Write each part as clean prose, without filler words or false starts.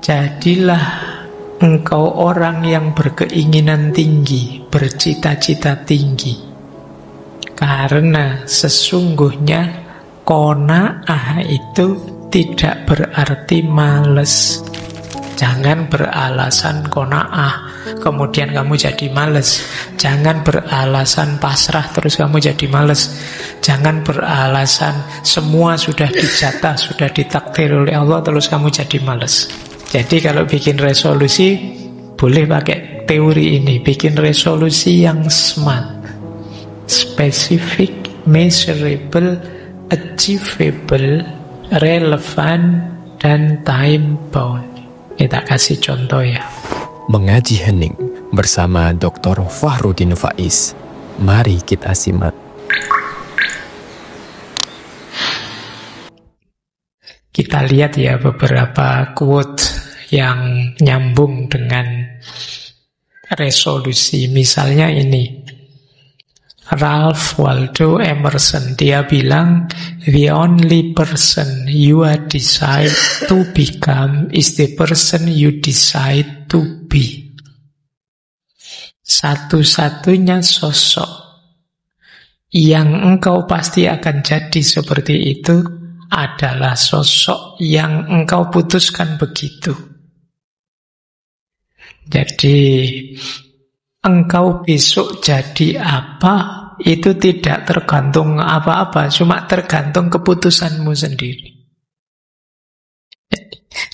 Jadilah engkau orang yang berkeinginan tinggi, bercita-cita tinggi. Karena sesungguhnya qanaah itu tidak berarti males. Jangan beralasan qanaah kemudian kamu jadi males. Jangan beralasan pasrah terus kamu jadi males. Jangan beralasan semua sudah dijatah, sudah ditakdir oleh Allah terus kamu jadi males. Jadi kalau bikin resolusi boleh pakai teori ini. Bikin resolusi yang SMART, specific, measurable, achievable, relevant, dan time bound. Kita kasih contoh ya. Mengaji hening bersama Dr. Fahrudin Faiz. Mari kita simak. Kita lihat ya beberapa quote yang nyambung dengan resolusi. Misalnya ini, Ralph Waldo Emerson, dia bilang, the only person you decide to become is the person you decide to be. Satu-satunya sosok yang engkau pasti akan jadi seperti itu adalah sosok yang engkau putuskan begitu. Jadi engkau besok jadi apa itu tidak tergantung apa-apa, cuma tergantung keputusanmu sendiri.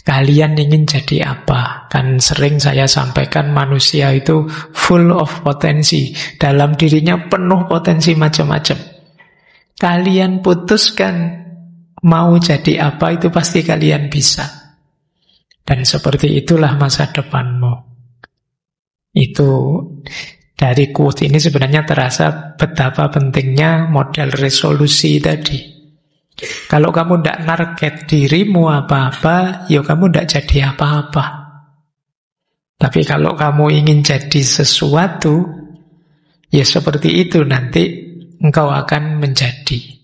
Kalian ingin jadi apa? Kan sering saya sampaikan manusia itu full of potensi. Dalam dirinya penuh potensi macam-macam. Kalian putuskan mau jadi apa itu pasti kalian bisa. Dan seperti itulah masa depanmu. Itu dari quote ini sebenarnya terasa betapa pentingnya model resolusi tadi. Kalau kamu tidak target dirimu apa-apa, ya kamu tidak jadi apa-apa. Tapi kalau kamu ingin jadi sesuatu, ya seperti itu nanti engkau akan menjadi.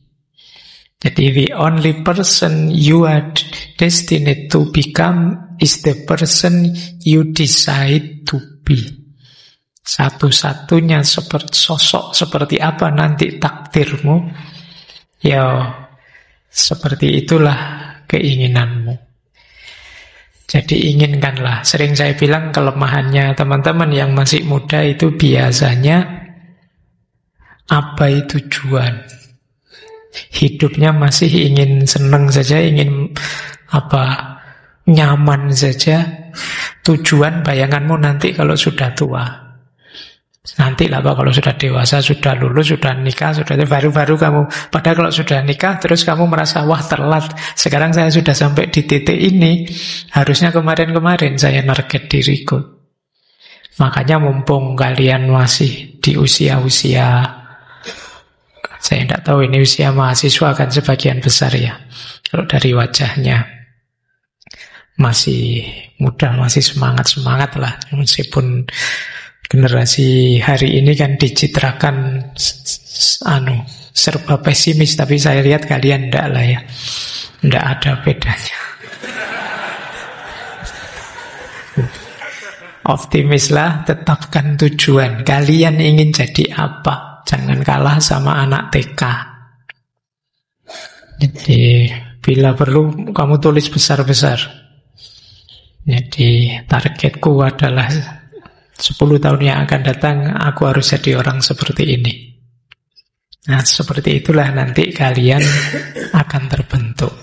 Jadi the only person you are destined to become is the person you decide to be. Satu-satunya sosok seperti apa nanti takdirmu, ya seperti itulah keinginanmu. Jadi inginkanlah. Sering saya bilang kelemahannya teman-teman yang masih muda itu biasanya abai tujuan. Hidupnya masih ingin senang saja, ingin nyaman saja. Tujuan bayanganmu nanti kalau sudah tua. Nanti lah kalau sudah dewasa, sudah lulus, sudah nikah, sudah baru-baru kamu. Padahal kalau sudah nikah terus kamu merasa wah telat. Sekarang saya sudah sampai di titik ini. Harusnya kemarin-kemarin saya target diriku. Makanya mumpung kalian masih di usia-usia, saya tidak tahu ini usia mahasiswa kan sebagian besar ya. Kalau dari wajahnya masih muda, masih semangat-semangat lah. Meskipun generasi hari ini kan dicitrakan serba pesimis, tapi saya lihat kalian enggak lah ya. Enggak ada bedanya. Optimislah, tetapkan tujuan. Kalian ingin jadi apa? Jangan kalah sama anak TK. Jadi bila perlu kamu tulis besar-besar. Jadi targetku adalah 10 tahun yang akan datang aku harus jadi orang seperti ini. Nah, seperti itulah nanti kalian akan terbentuk.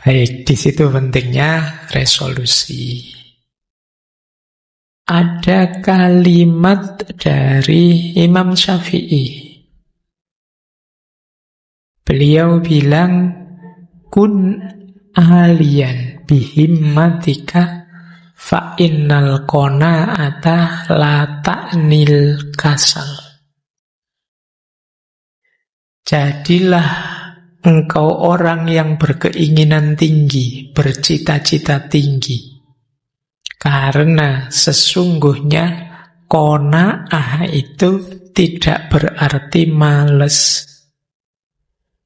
Baik, di situ pentingnya resolusi. Ada kalimat dari Imam Syafi'i. Beliau bilang, kun aliyan bihimmatika fa innal qanaata la ta'nil kasal. Jadilah engkau orang yang berkeinginan tinggi, bercita-cita tinggi. Karena sesungguhnya qanaah itu tidak berarti males.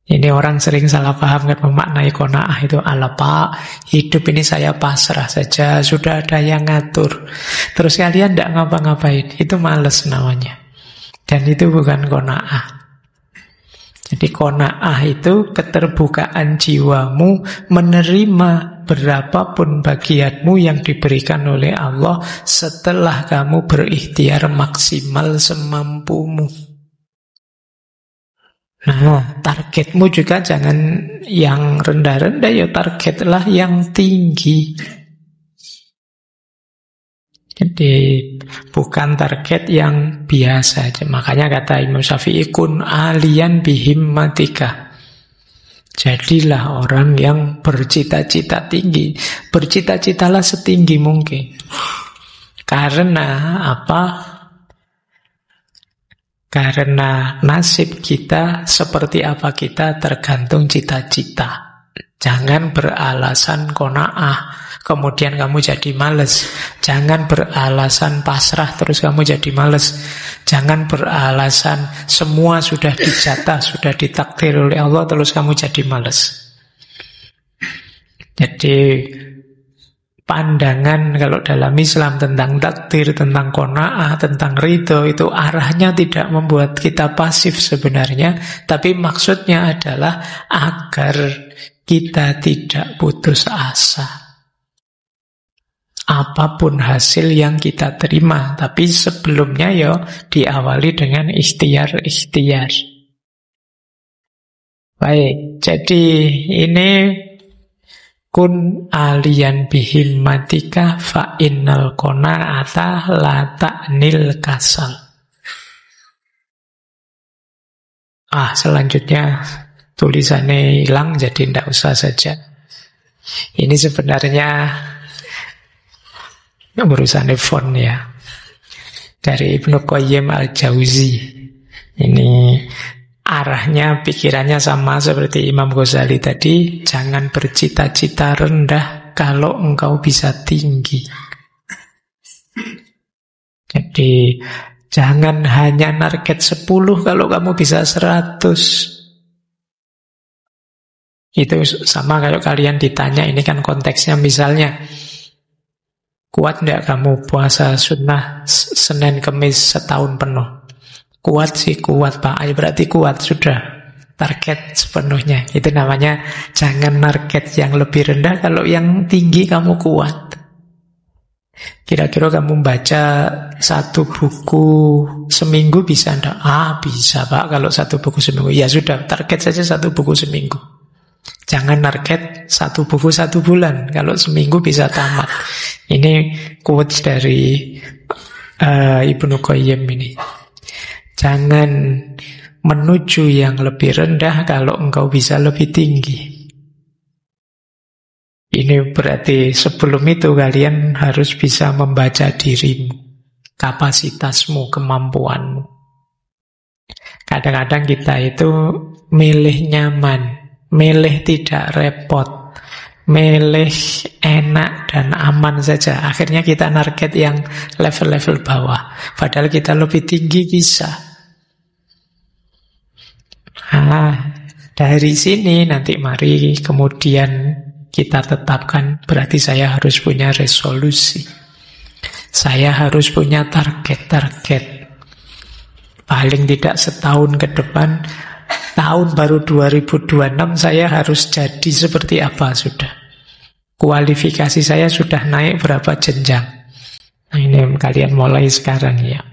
Ini orang sering salah paham kan memaknai qanaah itu, ala Pak, hidup ini saya pasrah saja, sudah ada yang ngatur. Terus kalian tidak ngapa-ngapain, itu males namanya. Dan itu bukan qanaah. Jadi qanaah itu keterbukaan jiwamu menerima berapapun bagianmu yang diberikan oleh Allah setelah kamu berikhtiar maksimal semampumu. Nah, targetmu juga jangan yang rendah-rendah, ya targetlah yang tinggi. Jadi bukan target yang biasa. Makanya kata Imam Syafi'i, kun alian bihimmatika. Jadilah orang yang bercita-cita tinggi. Bercita-citalah setinggi mungkin. Karena apa? Karena nasib kita seperti apa kita tergantung cita-cita. Jangan beralasan qanaah, kemudian kamu jadi males. Jangan beralasan pasrah, terus kamu jadi males. Jangan beralasan semua sudah dijatah, sudah ditakdir oleh Allah, terus kamu jadi males. Jadi pandangan kalau dalam Islam tentang takdir, tentang qanaah, tentang ridho, itu arahnya tidak membuat kita pasif sebenarnya, tapi maksudnya adalah agar kita tidak putus asa. Apapun hasil yang kita terima, tapi sebelumnya ya diawali dengan ikhtiar-ikhtiar. Baik, jadi ini kun alian bihimmatika fa innal qanaata la ta'nil kasal. Selanjutnya tulisannya hilang, jadi tidak usah saja. Ini sebenarnya urusan font ya. Dari Ibnu Qayyim al-Jauzi. Ini arahnya, pikirannya sama seperti Imam Ghazali tadi. Jangan bercita-cita rendah kalau engkau bisa tinggi. Jadi jangan hanya target 10 kalau kamu bisa 100. Itu sama kalau kalian ditanya, ini kan konteksnya misalnya, kuat enggak kamu puasa sunnah Senin Kemis setahun penuh? Kuat sih, kuat Pak. Berarti kuat, sudah. Target sepenuhnya. Itu namanya jangan target yang lebih rendah kalau yang tinggi kamu kuat. Kira-kira kamu baca 1 buku seminggu bisa enggak? Bisa Pak kalau 1 buku seminggu. Ya sudah, target saja 1 buku seminggu. Jangan target 1 buku 1 bulan. Kalau seminggu bisa tamat. Ini quotes dari Ibnu Qayyim ini. Jangan menuju yang lebih rendah kalau engkau bisa lebih tinggi. Ini berarti sebelum itu kalian harus bisa membaca dirimu, kapasitasmu, kemampuanmu. Kadang-kadang kita itu milih nyaman, milih tidak repot, milih enak dan aman saja. Akhirnya kita target yang level-level bawah. Padahal kita lebih tinggi bisa. Dari sini nanti mari kemudian kita tetapkan, berarti saya harus punya resolusi. Saya harus punya target-target. Paling tidak setahun ke depan, tahun baru 2026 saya harus jadi seperti apa sudah. Kualifikasi saya sudah naik berapa jenjang. Nah, ini kalian mulai sekarang ya.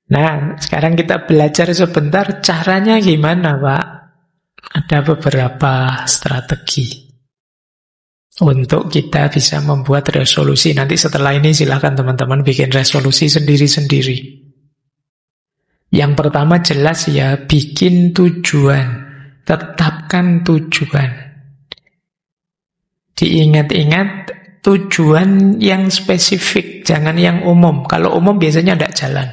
Nah, sekarang kita belajar sebentar caranya gimana, Pak? Ada beberapa strategi untuk kita bisa membuat resolusi. Nanti setelah ini silakan teman-teman bikin resolusi sendiri-sendiri. Yang pertama jelas ya, bikin tujuan. Tetapkan tujuan. Diingat-ingat tujuan yang spesifik, jangan yang umum. Kalau umum biasanya tidak jalan.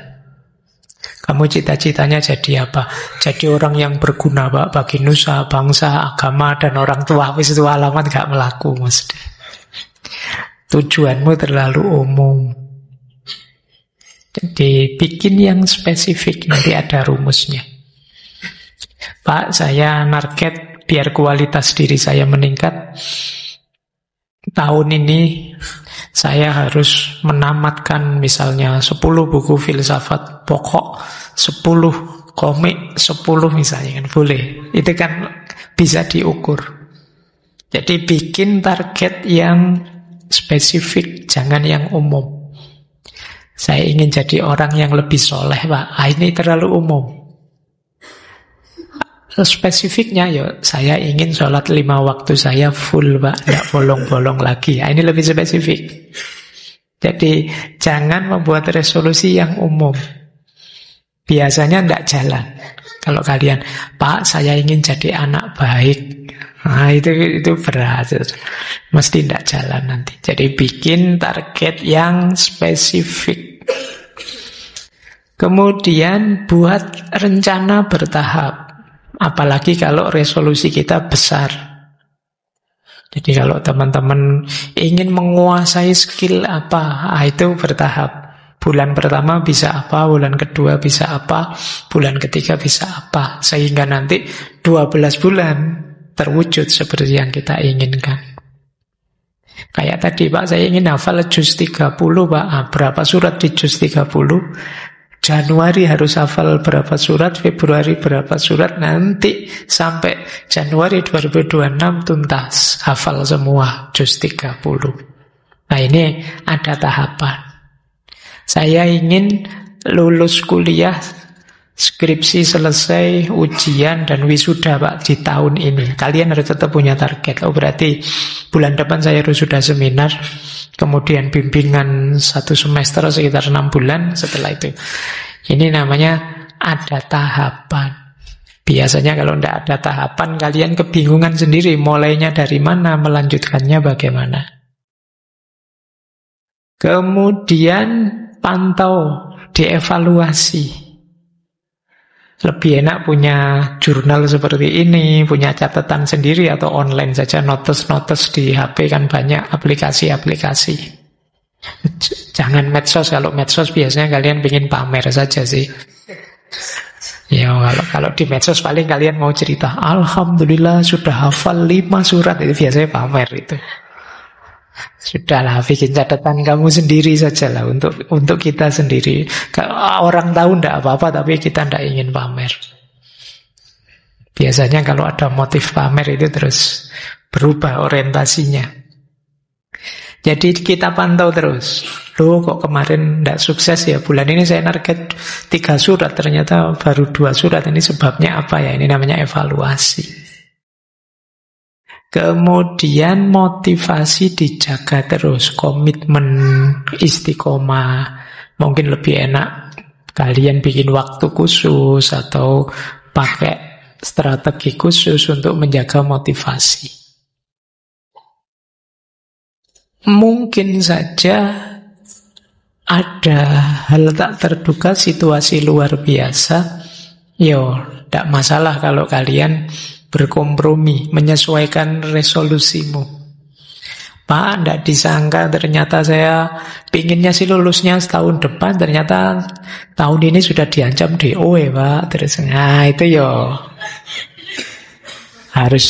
Kamu cita-citanya jadi apa? Jadi orang yang berguna, Pak, bagi nusa, bangsa, agama, dan orang tua. Wis itu alamat gak melaku, mesti. Tujuanmu terlalu umum. Jadi bikin yang spesifik, nanti ada rumusnya. Pak, saya target biar kualitas diri saya meningkat. Tahun ini saya harus menamatkan misalnya 10 buku filsafat pokok, 10 komik, 10 misalnya, kan boleh. Itu kan bisa diukur. Jadi bikin target yang spesifik, jangan yang umum. Saya ingin jadi orang yang lebih soleh, Pak. Ini terlalu umum. Spesifiknya, saya ingin sholat 5 waktu saya full, Pak. Tidak bolong-bolong lagi. Ini lebih spesifik. Jadi jangan membuat resolusi yang umum. Biasanya tidak jalan. Kalau kalian, Pak, saya ingin jadi anak baik. Itu berat. Mesti tidak jalan nanti. Jadi bikin target yang spesifik. Kemudian buat rencana bertahap. Apalagi kalau resolusi kita besar. Jadi kalau teman-teman ingin menguasai skill apa, itu bertahap. Bulan pertama bisa apa, bulan kedua bisa apa, bulan ketiga bisa apa. Sehingga nanti 12 bulan terwujud seperti yang kita inginkan. Kayak tadi, Pak, saya ingin hafal juz 30, Pak. Berapa surat di juz 30? Januari harus hafal berapa surat, Februari berapa surat, nanti sampai Januari 2026 tuntas, hafal semua juz 30. Nah, ini ada tahapan. Saya ingin lulus kuliah, skripsi selesai, ujian dan wisuda, Pak, di tahun ini. Kalian harus tetap punya target. Berarti bulan depan saya harus sudah seminar, kemudian bimbingan 1 semester sekitar 6 bulan setelah itu. Ini namanya ada tahapan. Biasanya kalau tidak ada tahapan, kalian kebingungan sendiri, mulainya dari mana, melanjutkannya bagaimana. Kemudian pantau, dievaluasi. Lebih enak punya jurnal seperti ini, punya catatan sendiri atau online saja, notes-notes di HP kan banyak aplikasi-aplikasi. Jangan medsos, kalau medsos biasanya kalian pengen pamer saja sih. Ya, kalau di medsos paling kalian mau cerita, alhamdulillah sudah hafal 5 surat, itu biasanya pamer itu. Sudahlah, bikin catatan kamu sendiri sajalah untuk kita sendiri. Orang tahu tidak apa-apa, tapi kita tidak ingin pamer. Biasanya kalau ada motif pamer itu terus berubah orientasinya. Jadi kita pantau terus. Loh, kok kemarin tidak sukses ya, bulan ini saya target 3 surat, ternyata baru 2 surat. Ini sebabnya apa ya? Ini namanya evaluasi. Kemudian motivasi dijaga terus, komitmen, istiqomah. Mungkin lebih enak kalian bikin waktu khusus atau pakai strategi khusus untuk menjaga motivasi. Mungkin saja ada hal tak terduga, situasi luar biasa. Tidak masalah kalau kalian berkompromi, menyesuaikan resolusimu. Pak, tidak disangka ternyata saya pinginnya sih lulusnya setahun depan, ternyata tahun ini sudah diancam DO ya, Pak. Terus, itu harus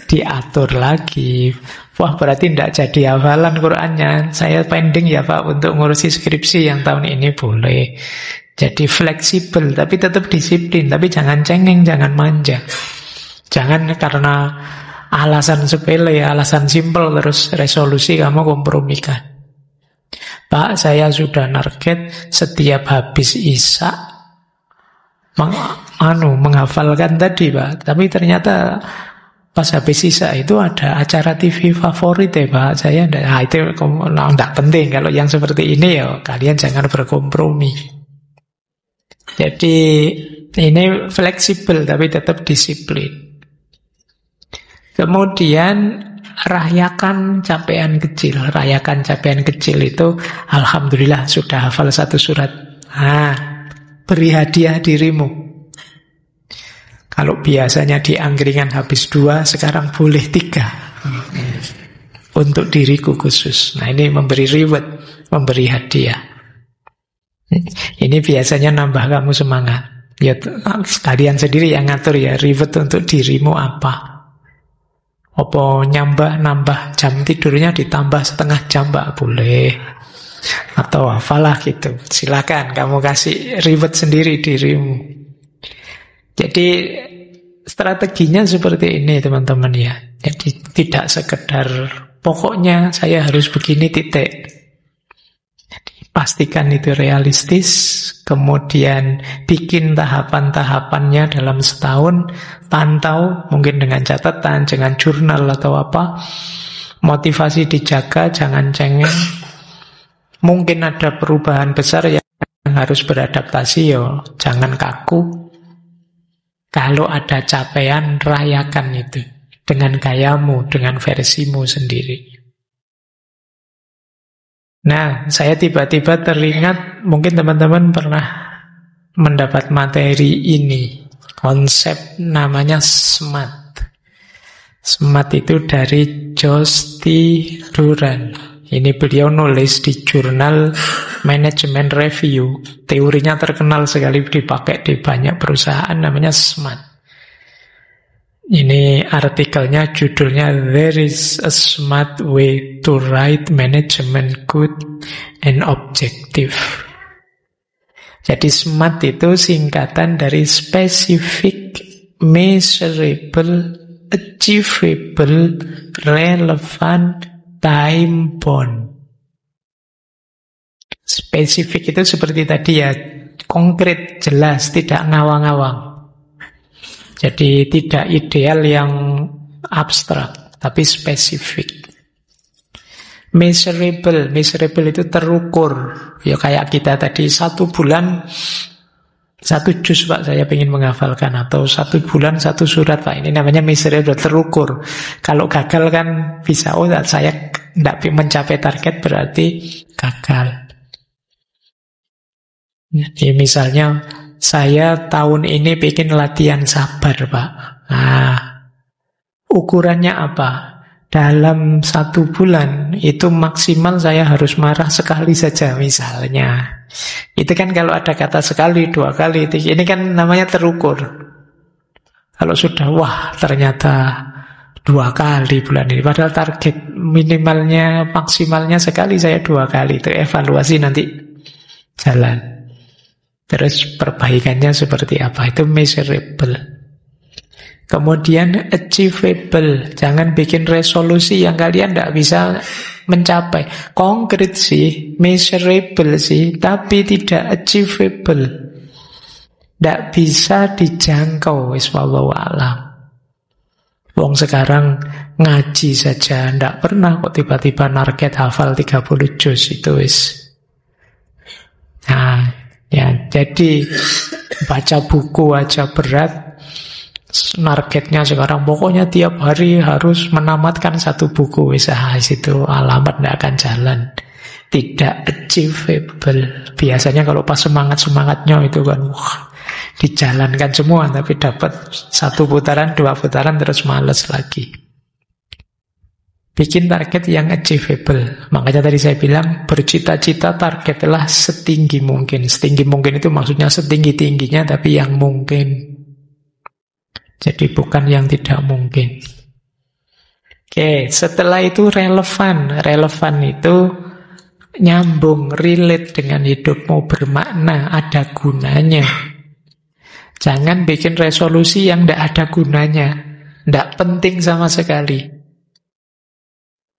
diatur lagi. Wah, berarti tidak jadi hafalan Qur'annya. Saya pending ya, Pak, untuk ngurusi skripsi yang tahun ini, boleh. Jadi fleksibel, tapi tetap disiplin. Tapi jangan cengeng, jangan manja. Jangan karena alasan sepele, alasan simpel terus resolusi kamu kompromikan. Pak, saya sudah target setiap habis Isya menghafalkan tadi, Pak. Tapi ternyata pas habis Isya itu ada acara TV favorit ya, Pak. Saya itu tidak penting. Kalau yang seperti ini kalian jangan berkompromi. Jadi ini fleksibel tapi tetap disiplin. Kemudian rayakan capaian kecil. Rayakan capaian kecil itu alhamdulillah sudah hafal 1 surat. Beri hadiah dirimu. Kalau biasanya di angkringan habis 2, sekarang boleh 3. Untuk diriku khusus. Ini memberi reward, memberi hadiah. Ini biasanya nambah kamu semangat. Ya kalian sendiri yang ngatur ya, reward untuk dirimu apa. Apa nambah jam tidurnya ditambah setengah jam, Mbak, boleh. Atau apalah gitu. Silakan kamu kasih reward sendiri dirimu. Jadi strateginya seperti ini teman-teman ya. Jadi tidak sekedar pokoknya saya harus begini titik. Pastikan itu realistis, kemudian bikin tahapan-tahapannya dalam setahun, pantau mungkin dengan catatan, dengan jurnal atau apa. Motivasi dijaga, jangan cengeng. Mungkin ada perubahan besar yang harus beradaptasi, yo jangan kaku. Kalau ada capaian, rayakan itu dengan gayamu, dengan versimu sendiri. Nah, saya tiba-tiba teringat, mungkin teman-teman pernah mendapat materi ini. Konsep namanya SMART. SMART itu dari Josh T. Duran. Ini beliau nulis di jurnal Management Review. Teorinya terkenal sekali, dipakai di banyak perusahaan, namanya SMART. Ini artikelnya, judulnya There is a Smart Way to Write Management Good and Objective. Jadi SMART itu singkatan dari Specific, Measurable, Achievable, Relevant, Time Bound. Spesifik itu seperti tadi ya, konkret, jelas, tidak ngawang-ngawang. Jadi tidak ideal yang abstrak, tapi spesifik. Measurable itu terukur. Ya kayak kita tadi 1 bulan 1 juz Pak, saya ingin menghafalkan, atau 1 bulan 1 surat Pak. Ini namanya measurable, terukur. Kalau gagal kan bisa, oh saya tidak mencapai target berarti gagal. Jadi misalnya saya tahun ini bikin latihan sabar, Pak. Nah, ukurannya apa? Dalam 1 bulan itu maksimal saya harus marah sekali saja misalnya. Itu kan kalau ada kata sekali, 2 kali, ini kan namanya terukur. Kalau sudah, wah ternyata 2 kali bulan ini, padahal target minimalnya, maksimalnya sekali, saya 2 kali. Itu evaluasi nanti jalan. Terus perbaikannya seperti apa? Itu measurable. Kemudian achievable. Jangan bikin resolusi yang kalian tidak bisa mencapai. Konkret sih, measurable sih, tapi tidak achievable. Tidak bisa dijangkau. Wallahu a'lam. Wong sekarang ngaji saja tidak pernah kok tiba-tiba target hafal 30 juz itu wis. Nah, ya, jadi baca buku aja berat. Targetnya sekarang pokoknya tiap hari harus menamatkan 1 buku. Itu alamat tidak akan jalan. Tidak achievable. Biasanya kalau pas semangat-semangatnya itu kan dijalankan semua, tapi dapat 1 putaran, 2 putaran terus males lagi. Bikin target yang achievable. Makanya tadi saya bilang, bercita-cita targetlah setinggi mungkin. Setinggi mungkin itu maksudnya setinggi-tingginya, tapi yang mungkin. Jadi bukan yang tidak mungkin. Oke, setelah itu relevan. Relevan itu nyambung, relate dengan hidupmu, bermakna, ada gunanya. Jangan bikin resolusi yang tidak ada gunanya. Tidak penting sama sekali.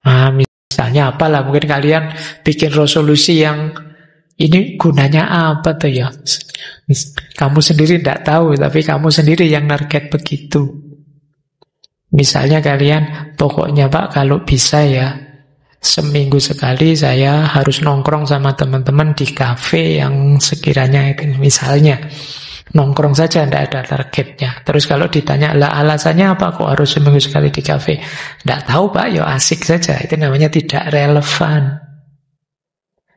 Nah, misalnya apalah, mungkin kalian bikin resolusi yang ini gunanya apa tuh ya? Kamu sendiri tidak tahu, tapi kamu sendiri yang target begitu. Misalnya kalian, pokoknya Pak kalau bisa ya, seminggu sekali saya harus nongkrong sama teman-teman di kafe yang sekiranya itu, misalnya. Nongkrong saja, tidak ada targetnya. Terus kalau ditanya, lah alasannya apa kok harus seminggu sekali di kafe? Tidak tahu Pak, ya asik saja. Itu namanya tidak relevan.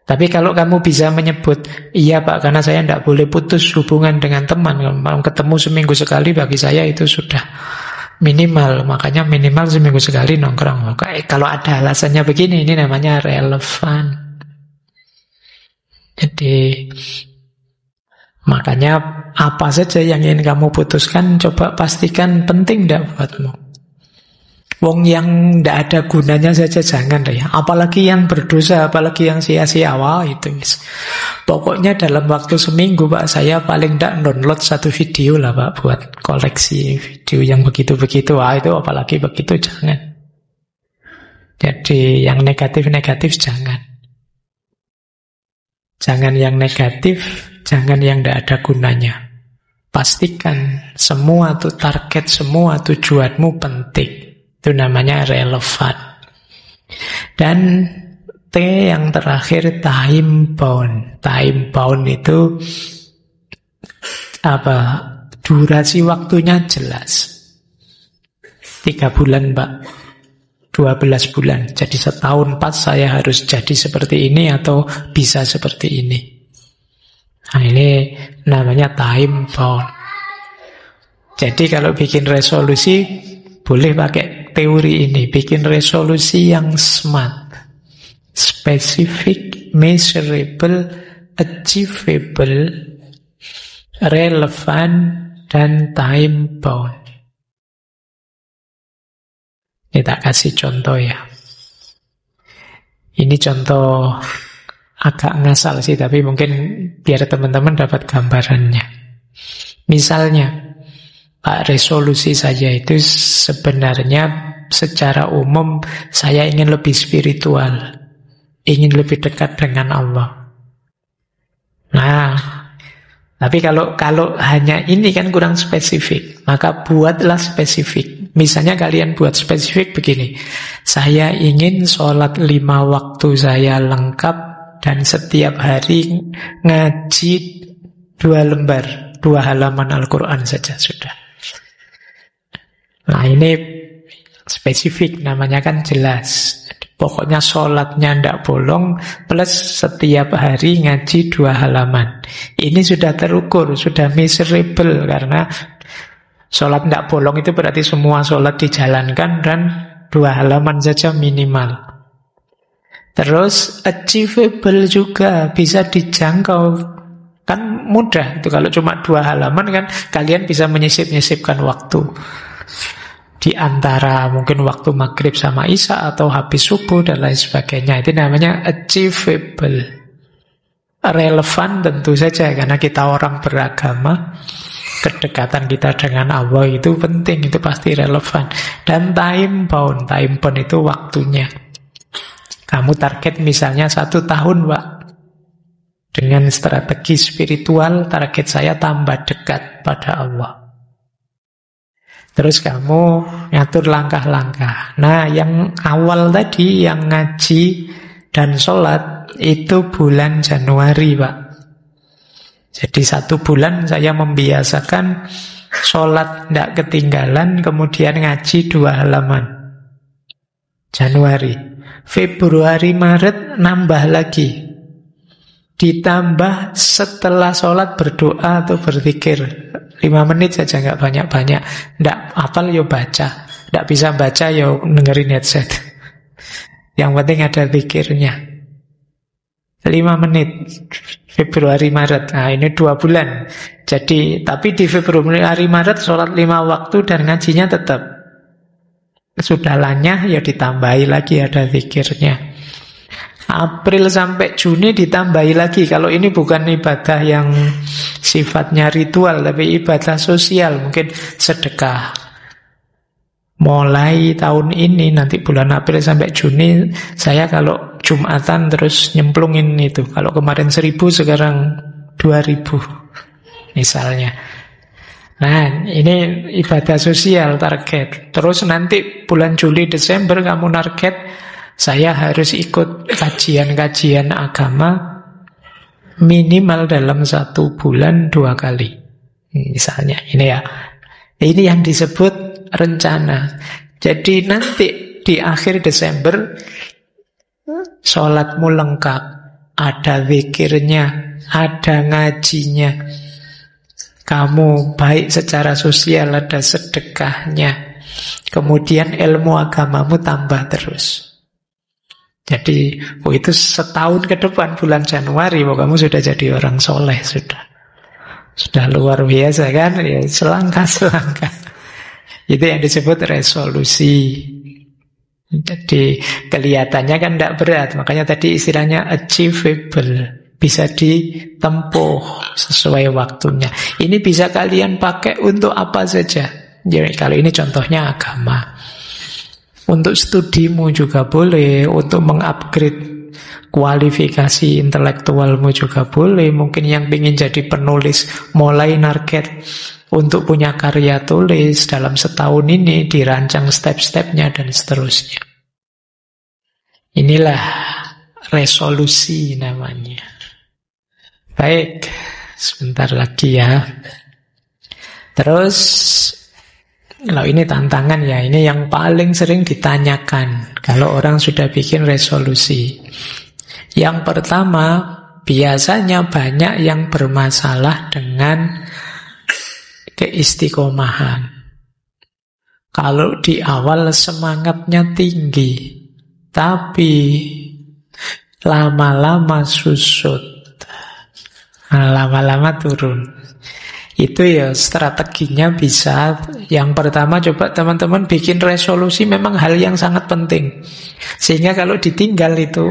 Tapi kalau kamu bisa menyebut, iya Pak, karena saya tidak boleh putus hubungan dengan teman. Kalau ketemu seminggu sekali bagi saya itu sudah minimal. Makanya minimal seminggu sekali nongkrong. Kalau ada alasannya begini, ini namanya relevan. Jadi Makanya apa saja yang ingin kamu putuskan, coba pastikan penting tidak buatmu. Wong yang tidak ada gunanya saja jangan deh. Apalagi yang berdosa, apalagi yang sia-sia. Wah itu pokoknya dalam waktu seminggu Pak, saya paling tidak download 1 video lah Pak, buat koleksi video yang begitu-begitu. Wah itu apalagi begitu jangan. Jadi yang negatif-negatif jangan. Jangan yang negatif, jangan yang tidak ada gunanya. Pastikan semua tuh target, semua tujuanmu penting. Itu namanya relevan. Dan T yang terakhir, time bound. Time bound itu apa? Durasi waktunya jelas. 3 bulan Pak, 12 bulan. Jadi setahun pas saya harus jadi seperti ini atau bisa seperti ini. Nah ini namanya time bound. Jadi kalau bikin resolusi boleh pakai teori ini, bikin resolusi yang SMART. Specific, measurable, achievable, relevant, dan time bound. Ini tak kasih contoh ya. Ini contoh agak ngasal sih, tapi mungkin biar teman-teman dapat gambarannya. Misalnya, Pak, resolusi saya itu sebenarnya secara umum saya ingin lebih spiritual, ingin lebih dekat dengan Allah. Nah, tapi kalau hanya ini kan kurang spesifik, maka buatlah spesifik. Misalnya kalian buat spesifik begini, saya ingin sholat 5 waktu saya lengkap dan setiap hari ngaji 2 lembar, 2 halaman Al-Quran saja sudah. Nah ini spesifik, namanya kan jelas. Pokoknya sholatnya tidak bolong, plus setiap hari ngaji 2 halaman. Ini sudah terukur, sudah measurable, karena sholat tidak bolong itu berarti semua sholat dijalankan dan 2 halaman saja minimal. Terus achievable juga, bisa dijangkau. Kan mudah itu, kalau cuma 2 halaman kan kalian bisa menyisip-nyisipkan waktu. Di antara mungkin waktu maghrib sama isya atau habis subuh dan lain sebagainya. Itu namanya achievable. Relevan tentu saja karena kita orang beragama, kedekatan kita dengan Allah itu penting, itu pasti relevan. Dan time bound. Time bound itu waktunya. Kamu target misalnya 1 tahun Pak, dengan strategi spiritual target saya tambah dekat pada Allah. Terus kamu ngatur langkah-langkah. Nah, yang awal tadi, yang ngaji dan sholat, itu bulan Januari, Pak. Jadi 1 bulan saya membiasakan sholat tidak ketinggalan, kemudian ngaji 2 halaman. Januari. Februari, Maret, nambah lagi. Ditambah setelah sholat berdoa atau berzikir. 5 menit saja, nggak banyak-banyak. Nggak hafal ya baca, nggak bisa baca ya dengerin headset. Yang penting ada zikirnya. 5 menit Februari Maret. Nah ini 2 bulan. Jadi tapi di Februari Maret sholat 5 waktu dan ngajinya tetap. Sudah lanyah ya ditambahi lagi ada zikirnya. April sampai Juni ditambahi lagi. Kalau ini bukan ibadah yang sifatnya ritual, tapi ibadah sosial, mungkin sedekah. Mulai tahun ini, nanti bulan April sampai Juni, saya kalau Jumatan terus nyemplungin itu. Kalau kemarin 1.000, sekarang 2.000 misalnya. Nah, ini ibadah sosial target. Terus nanti bulan Juli, Desember kamu target, saya harus ikut kajian-kajian agama minimal dalam 1 bulan 2 kali. Misalnya, ini ya. Ini yang disebut rencana. Jadi nanti di akhir Desember, sholatmu lengkap. Ada zikirnya, ada ngajinya. Kamu baik secara sosial, ada sedekahnya. Kemudian ilmu agamamu tambah terus. Jadi, itu setahun ke depan bulan Januari, kamu sudah jadi orang soleh sudah. Sudah luar biasa kan? Ya, selangkah-selangkah. Itu yang disebut resolusi. Jadi kelihatannya kan tidak berat. Makanya tadi istilahnya achievable. Bisa ditempuh sesuai waktunya. Ini bisa kalian pakai untuk apa saja. Jadi kalau ini contohnya agama. Untuk studimu juga boleh. Untuk mengupgrade kualifikasi intelektualmu juga boleh. Mungkin yang ingin jadi penulis, mulai target untuk punya karya tulis dalam setahun ini, dirancang step-stepnya dan seterusnya. Inilah resolusi namanya. Baik, sebentar lagi ya. Terus, kalau ini tantangan ya, ini yang paling sering ditanyakan kalau orang sudah bikin resolusi. Yang pertama, biasanya banyak yang bermasalah dengan keistiqomahan. Kalau di awal semangatnya tinggi, tapi lama-lama susut. Lama-lama turun. Itu ya strateginya bisa. Yang pertama coba teman-teman bikin resolusi, memang hal yang sangat penting. Sehingga kalau ditinggal itu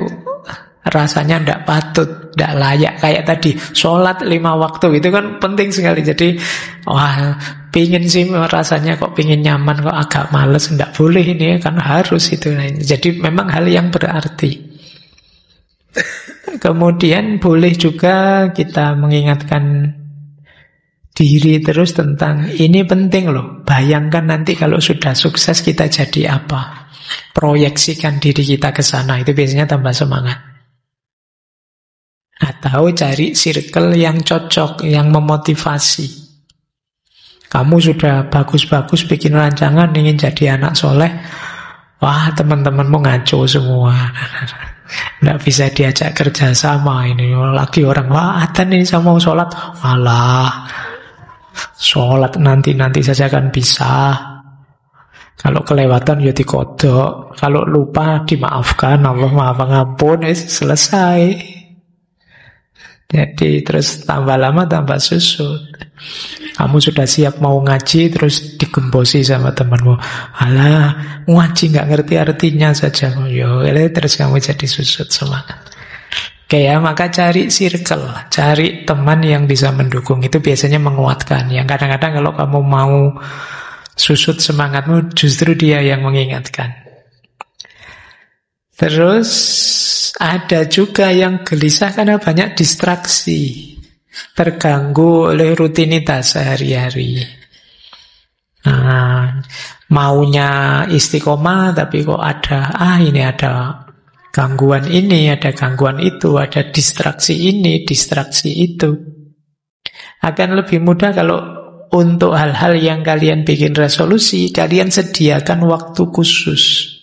rasanya tidak patut, tidak layak. Kayak tadi, sholat 5 waktu itu kan penting sekali. Jadi, wah, pingin sih rasanya kok pingin nyaman, kok agak males. Tidak boleh ini, kan harus itu. Jadi memang hal yang berarti. Kemudian boleh juga kita mengingatkan diri terus tentang ini penting loh. Bayangkan nanti kalau sudah sukses kita jadi apa. Proyeksikan diri kita ke sana. Itu biasanya tambah semangat. Atau cari circle yang cocok, yang memotivasi. Kamu sudah bagus-bagus bikin rancangan ingin jadi anak soleh. Wah, teman-temanmu ngaco semua. Nggak bisa diajak kerja sama ini. Lagi orang, wah adzan ini saya mau sholat. Alah, sholat nanti saja kan bisa. Kalau kelewatan ya dikodok. Kalau lupa dimaafkan, Allah maha pengampun, selesai. Jadi terus tambah lama tambah susut. Kamu sudah siap mau ngaji, terus digembosi sama temanmu. Alah, ngaji nggak ngerti artinya saja. Yo, terus kamu jadi susut semangat. Oke ya, maka cari circle, cari teman yang bisa mendukung. Itu biasanya menguatkan. Yang kadang-kadang kalau kamu mau susut semangatmu, justru dia yang mengingatkan. Terus ada juga yang gelisah karena banyak distraksi. Terganggu oleh rutinitas sehari-hari. Nah, maunya istiqomah tapi kok ada ini ada gangguan ini, ada gangguan itu, ada distraksi ini, distraksi itu. Akan lebih mudah kalau untuk hal-hal yang kalian bikin resolusi, kalian sediakan waktu khusus.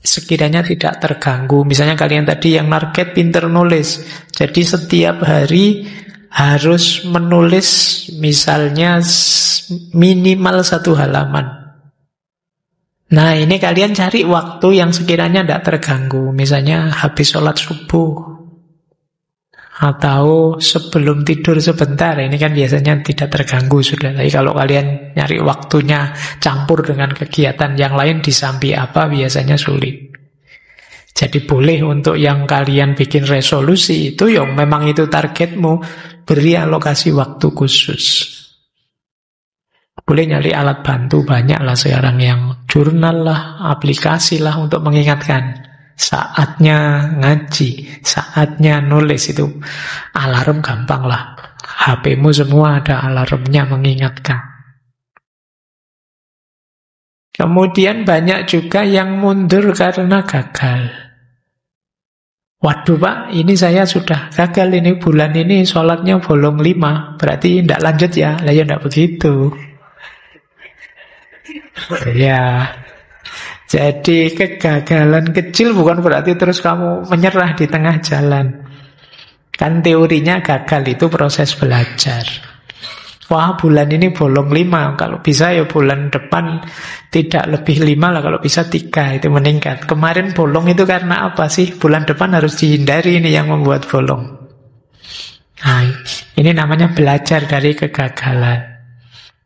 Sekiranya tidak terganggu. Misalnya kalian tadi yang target pinter nulis, jadi setiap hari harus menulis misalnya minimal 1 halaman. Nah ini kalian cari waktu yang sekiranya tidak terganggu. Misalnya habis sholat subuh atau sebelum tidur sebentar. Ini kan biasanya tidak terganggu sudah. Tapi kalau kalian nyari waktunya campur dengan kegiatan yang lain disambi apa, biasanya sulit. Jadi boleh untuk yang kalian bikin resolusi itu yang memang itu targetmu, beri alokasi waktu khusus. Boleh nyari alat bantu, banyak lah sekarang yang jurnal lah, aplikasi lah untuk mengingatkan. Saatnya ngaji, saatnya nulis, itu alarm gampang lah. HP-mu semua ada alarmnya mengingatkan. Kemudian banyak juga yang mundur karena gagal. Waduh Pak, ini saya sudah gagal ini bulan ini sholatnya bolong 5, berarti tidak lanjut ya? Lah ya tidak begitu. Ya. Jadi kegagalan kecil bukan berarti terus kamu menyerah di tengah jalan. Kan teorinya gagal itu proses belajar. Wah bulan ini bolong 5, kalau bisa ya bulan depan tidak lebih 5 lah, kalau bisa 3 itu meningkat. Kemarin bolong itu karena apa sih? Bulan depan harus dihindari ini yang membuat bolong. Nah, ini namanya belajar dari kegagalan.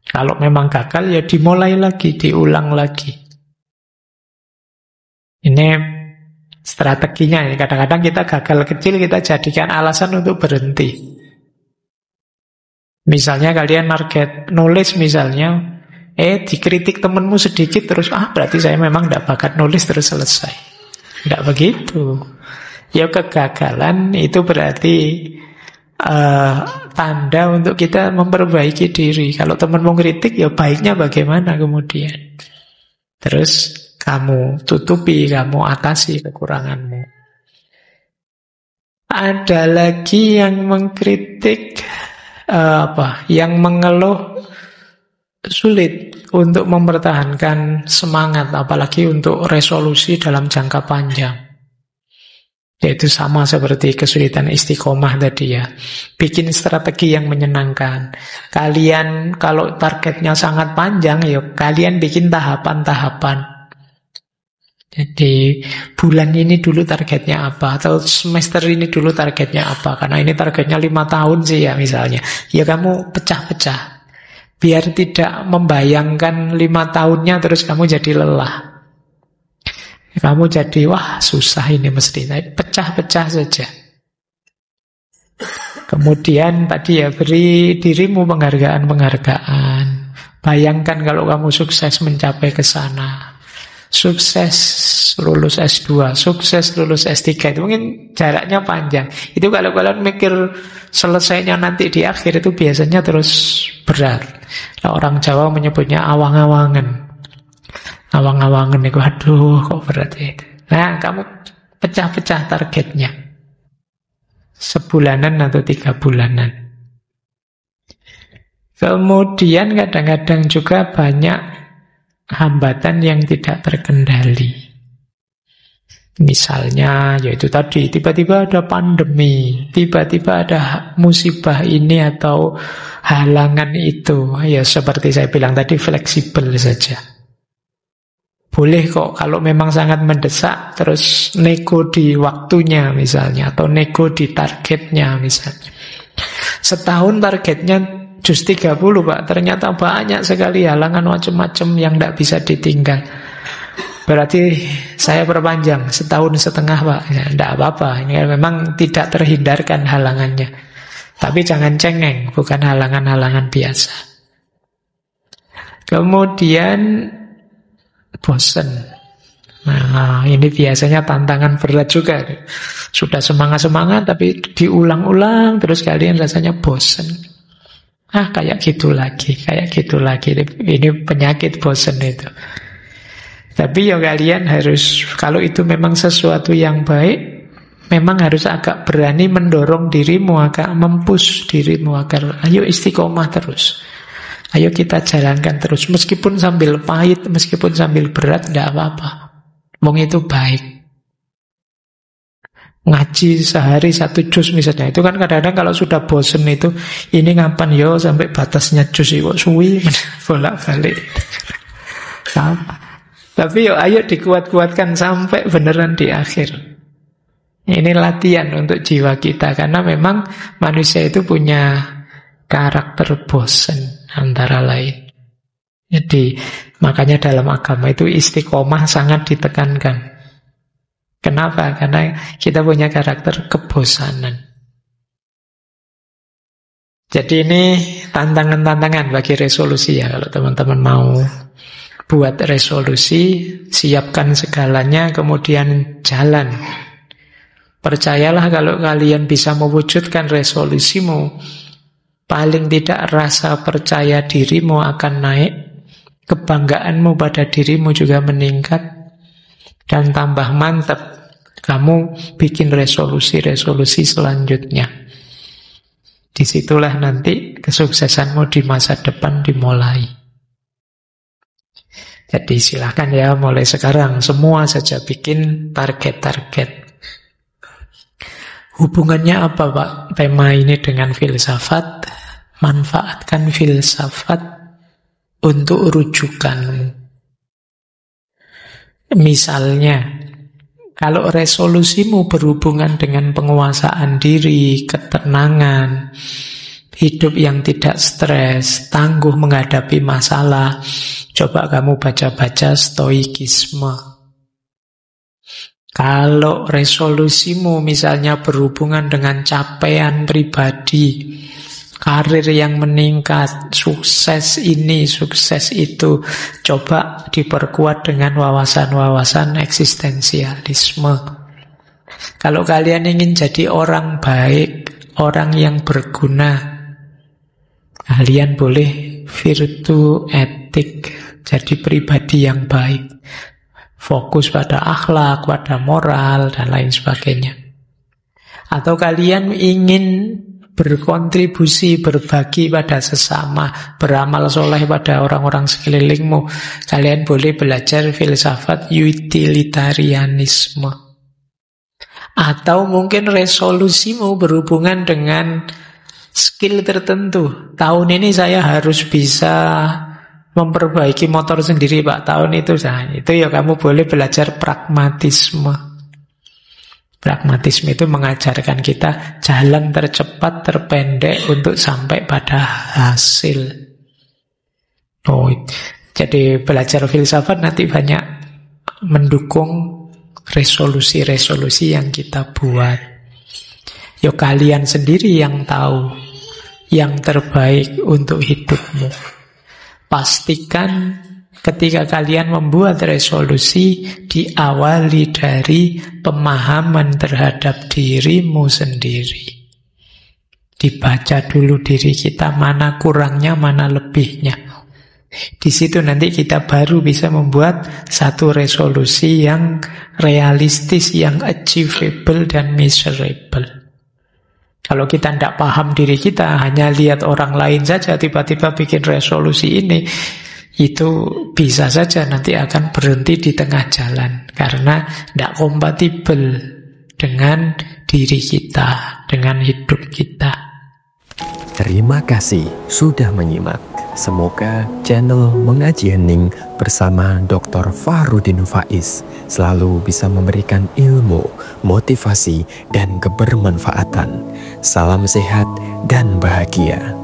Kalau memang gagal, ya dimulai lagi, diulang lagi. Ini strateginya. Kadang-kadang kita gagal kecil, kita jadikan alasan untuk berhenti. Misalnya kalian target nulis misalnya, dikritik temenmu sedikit terus, berarti saya memang tidak bakat nulis terus selesai. Tidak begitu. Ya kegagalan itu berarti tanda untuk kita memperbaiki diri. Kalau temenmu kritik, ya baiknya bagaimana kemudian. Terus kamu tutupi, kamu atasi kekuranganmu. Ada lagi yang mengkritik, yang mengeluh sulit untuk mempertahankan semangat, apalagi untuk resolusi dalam jangka panjang. Yaitu sama seperti kesulitan istiqomah tadi ya. Bikin strategi yang menyenangkan. Kalian kalau targetnya sangat panjang, ya kalian bikin tahapan-tahapan. Jadi bulan ini dulu targetnya apa, atau semester ini dulu targetnya apa. Karena ini targetnya 5 tahun sih ya misalnya. Ya kamu pecah-pecah. Biar tidak membayangkan 5 tahunnya terus kamu jadi lelah. Kamu jadi, wah susah ini mesti. Pecah-pecah saja. Kemudian tadi ya, beri dirimu penghargaan-penghargaan. Bayangkan kalau kamu sukses mencapai ke sana. Sukses lulus S2, sukses lulus S3, itu mungkin jaraknya panjang. Itu kalau kalian mikir selesainya nanti di akhir, itu biasanya terus berat. Nah, orang Jawa menyebutnya awang-awangan. Awang-awangan itu, aduh kok berat itu. Nah, kamu pecah-pecah targetnya. Sebulanan atau 3 bulanan. Kemudian kadang-kadang juga banyak hambatan yang tidak terkendali. Misalnya, yaitu tadi, tiba-tiba ada pandemi, tiba-tiba ada musibah ini atau halangan itu. Ya seperti saya bilang tadi, fleksibel saja. Boleh kok kalau memang sangat mendesak, terus nego di waktunya misalnya, atau nego di targetnya misalnya. Setahun targetnya jus 30 Pak, ternyata banyak sekali halangan macam-macam yang tidak bisa ditinggal. Berarti saya perpanjang 1,5 tahun Pak. Ya, tidak apa-apa, ini memang tidak terhindarkan halangannya. Tapi jangan cengeng, bukan halangan-halangan biasa. Kemudian bosan. Nah, ini biasanya tantangan berat juga. Sudah semangat-semangat tapi diulang-ulang terus kalian rasanya bosan. Kayak gitu lagi, kayak gitu lagi. Ini penyakit bosan itu. Tapi ya kalian harus, kalau itu memang sesuatu yang baik, memang harus agak berani mendorong dirimu, agak mempush dirimu agar ayo istiqomah terus. Ayo kita jalankan terus, meskipun sambil pahit, meskipun sambil berat, tidak apa-apa. Wong itu baik. Ngaji sehari 1 juz misalnya, itu kan kadang-kadang kalau sudah bosen itu, ini ngapain yo sampai batasnya juz itu suwi bolak-balik. Tapi yo ayo dikuat-kuatkan sampai beneran di akhir. Ini latihan untuk jiwa kita, karena memang manusia itu punya karakter bosen antara lain. Jadi makanya dalam agama itu istiqomah sangat ditekankan. Kenapa? Karena kita punya karakter kebosanan. Jadi ini tantangan-tantangan bagi resolusi ya. Kalau teman-teman mau buat resolusi, siapkan segalanya, kemudian jalan. Percayalah kalau kalian bisa mewujudkan resolusimu, paling tidak rasa percaya dirimu akan naik, kebanggaanmu pada dirimu juga meningkat, dan tambah mantap kamu bikin resolusi-resolusi selanjutnya. Disitulah nanti kesuksesanmu di masa depan dimulai. Jadi silakan ya, mulai sekarang semua saja bikin target-target. Hubungannya apa Pak tema ini dengan filsafat? Manfaatkan filsafat untuk rujukanmu. Misalnya, Kalau resolusimu berhubungan dengan penguasaan diri, ketenangan, hidup yang tidak stres, tangguh menghadapi masalah, coba kamu baca-baca stoikisme. Kalau resolusimu misalnya berhubungan dengan capaian pribadi, karir yang meningkat, sukses ini, sukses itu, coba diperkuat dengan wawasan-wawasan eksistensialisme. Kalau kalian ingin jadi orang baik, orang yang berguna, kalian boleh virtu etik, jadi pribadi yang baik. Fokus pada akhlak, pada moral, dan lain sebagainya. Atau kalian ingin berkontribusi, berbagi pada sesama, beramal soleh pada orang-orang sekelilingmu, kalian boleh belajar filsafat utilitarianisme. Atau mungkin resolusimu berhubungan dengan skill tertentu. Tahun ini saya harus bisa memperbaiki motor sendiri, Pak. Tahun itu, itu ya kamu boleh belajar pragmatisme. Pragmatisme itu mengajarkan kita jalan tercepat, terpendek untuk sampai pada hasil. Jadi belajar filsafat nanti banyak mendukung resolusi-resolusi yang kita buat. Ya kalian sendiri yang tahu yang terbaik untuk hidupmu. Pastikan ketika kalian membuat resolusi diawali dari pemahaman terhadap dirimu sendiri. Dibaca dulu diri kita, mana kurangnya, mana lebihnya. Di situ nanti kita baru bisa membuat satu resolusi yang realistis, yang achievable dan measurable. Kalau kita tidak paham diri kita, hanya lihat orang lain saja, tiba-tiba bikin resolusi ini, itu bisa saja nanti akan berhenti di tengah jalan. Karena tidak kompatibel dengan diri kita, dengan hidup kita. Terima kasih sudah menyimak. Semoga channel Mengaji Hening bersama Dr. Fahrudin Faiz selalu bisa memberikan ilmu, motivasi, dan kebermanfaatan. Salam sehat dan bahagia.